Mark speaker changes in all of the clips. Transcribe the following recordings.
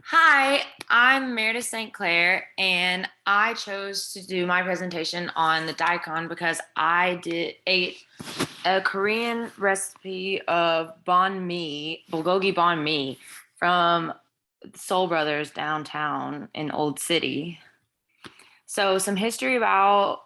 Speaker 1: Hi, I'm Meredith St. Clair, and I chose to do my presentation on the daikon because I did a Korean recipe of banh mi, bulgogi banh mi, from Soul Brothers downtown in Old City. So, some history about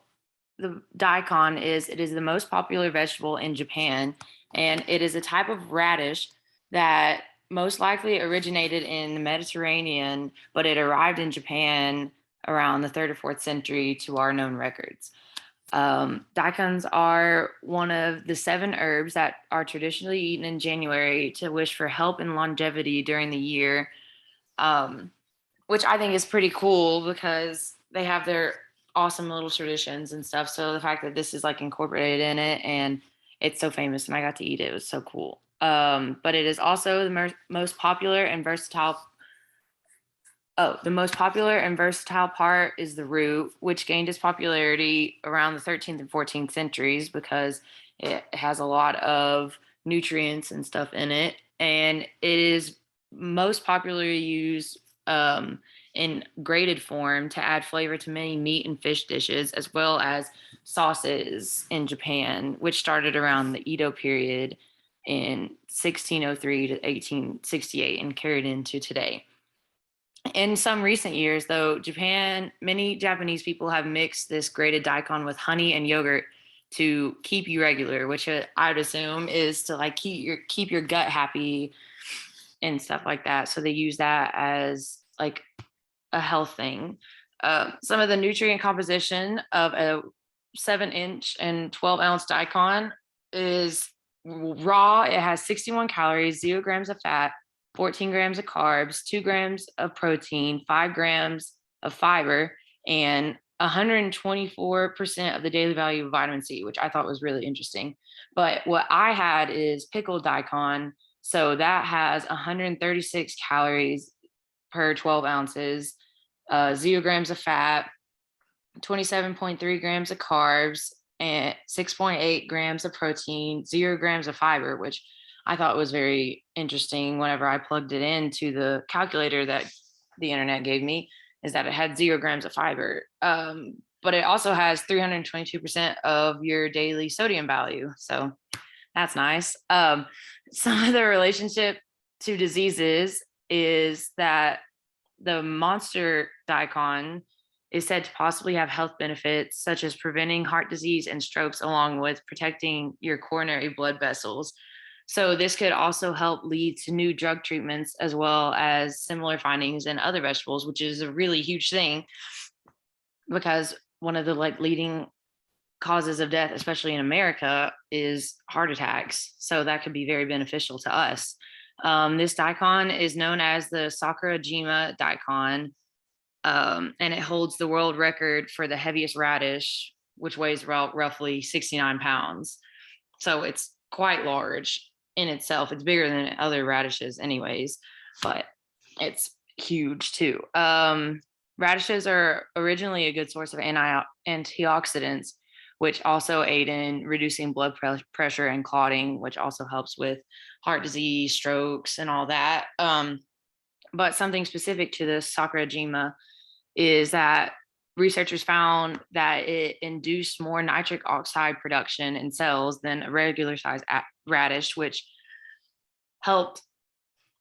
Speaker 1: the daikon is it is the most popular vegetable in Japan, and it is a type of radish that most likely originated in the Mediterranean, but it arrived in Japan around the third or fourth century to our known records. Daikons are one of the seven herbs that are traditionally eaten in January to wish for help and longevity during the year, um, which I think is pretty cool because they have their awesome little traditions and stuff. So the fact that this is like incorporated in it and it's so famous and I got to eat it, it was so cool. But it is also the most popular and versatile. Oh, the most popular and versatile part is the root, which gained its popularity around the 13th and 14th centuries because it has a lot of nutrients and stuff in it. And it is most popularly used in grated form to add flavor to many meat and fish dishes, as well as sauces in Japan, which started around the Edo period in 1603 to 1868 and carried into today. In some recent years, though, many Japanese people have mixed this grated daikon with honey and yogurt to keep you regular, which I would assume is to like keep your gut happy and stuff like that. So they use that as like a health thing. Some of the nutrient composition of a 7-inch and 12-ounce daikon is raw. It has 61 calories, 0 grams of fat, 14 grams of carbs, 2 grams of protein, 5 grams of fiber, and 124% of the daily value of vitamin C, which I thought was really interesting. But what I had is pickled daikon. So that has 136 calories per 12 ounces, 0 grams of fat, 27.3 grams of carbs, and 6.8 grams of protein, 0 grams of fiber, which I thought was very interesting whenever I plugged it into the calculator that the internet gave me, is that it had 0 grams of fiber. But it also has 322% of your daily sodium value. So that's nice. Some of the relationship to diseases is that the monster daikon is said to possibly have health benefits such as preventing heart disease and strokes, along with protecting your coronary blood vessels. So, this could also help lead to new drug treatments as well as similar findings in other vegetables, which is a really huge thing because one of the like leading causes of death, especially in America, is heart attacks. So that could be very beneficial to us. This daikon is known as the Sakurajima daikon, and it holds the world record for the heaviest radish, which weighs about roughly 69 pounds. So it's quite large in itself. It's bigger than other radishes, anyways, but it's huge too. Radishes are originally a good source of antioxidants, which also aid in reducing pressure and clotting, which also helps with heart disease, strokes, and all that. But something specific to the Sakurajima is that researchers found that it induced more nitric oxide production in cells than a regular size radish, which helped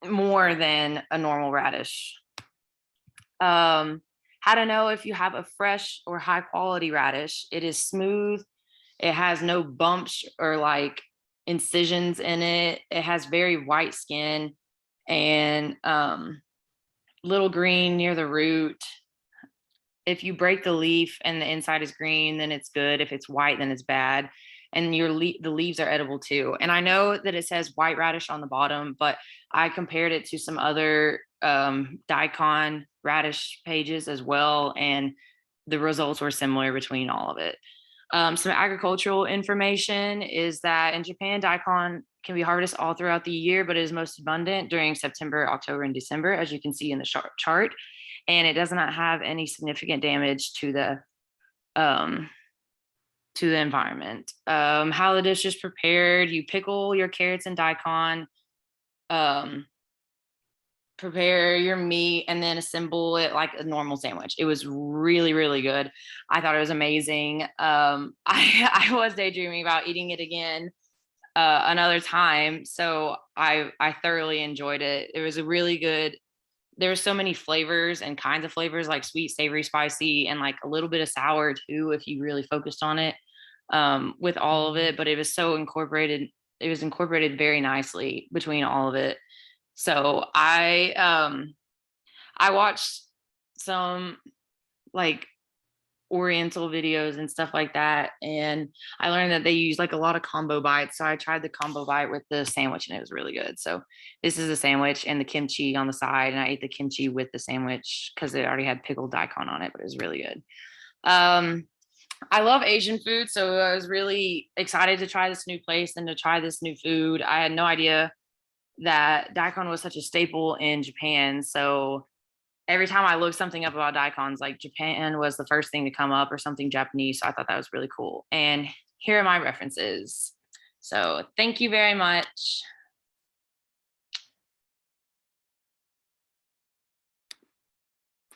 Speaker 1: more than a normal radish. How to know if you have a fresh or high quality radish? It is smooth. It has no bumps or like incisions in it. It has very white skin and little green near the root. If you break the leaf and the inside is green, then it's good. If it's white, then it's bad. And the leaves are edible too. And I know that it says white radish on the bottom, but I compared it to some other daikon radish pages as well, and the results were similar between all of it. Some agricultural information is that in Japan, daikon can be harvested all throughout the year, but it is most abundant during September, October, and December, as you can see in the chart. And it does not have any significant damage um, to the environment. How the dish is prepared: you pickle your carrots and daikon, um, prepare your meat and then assemble it like a normal sandwich. It was really, really good. I thought it was amazing. I was daydreaming about eating it again another time. So I thoroughly enjoyed it. It was a really good. There were so many flavors and kinds of flavors, like sweet, savory, spicy, and like a little bit of sour too, if you really focused on it with all of it. But it was so incorporated. It was incorporated very nicely between all of it. So I watched some like oriental videos and stuff like that, and I learned that they use like a lot of combo bites. So I tried the combo bite with the sandwich and it was really good. So this is a sandwich and the kimchi on the side, and I ate the kimchi with the sandwich because it already had pickled daikon on it, but it was really good. um I love Asian food, so I was really excited to try this new place and to try this new food. I had no idea that daikon was such a staple in Japan. So every time I looked something up about daikons, like Japan was the first thing to come up or something Japanese. So I thought that was really cool. And here are my references. So thank you very much.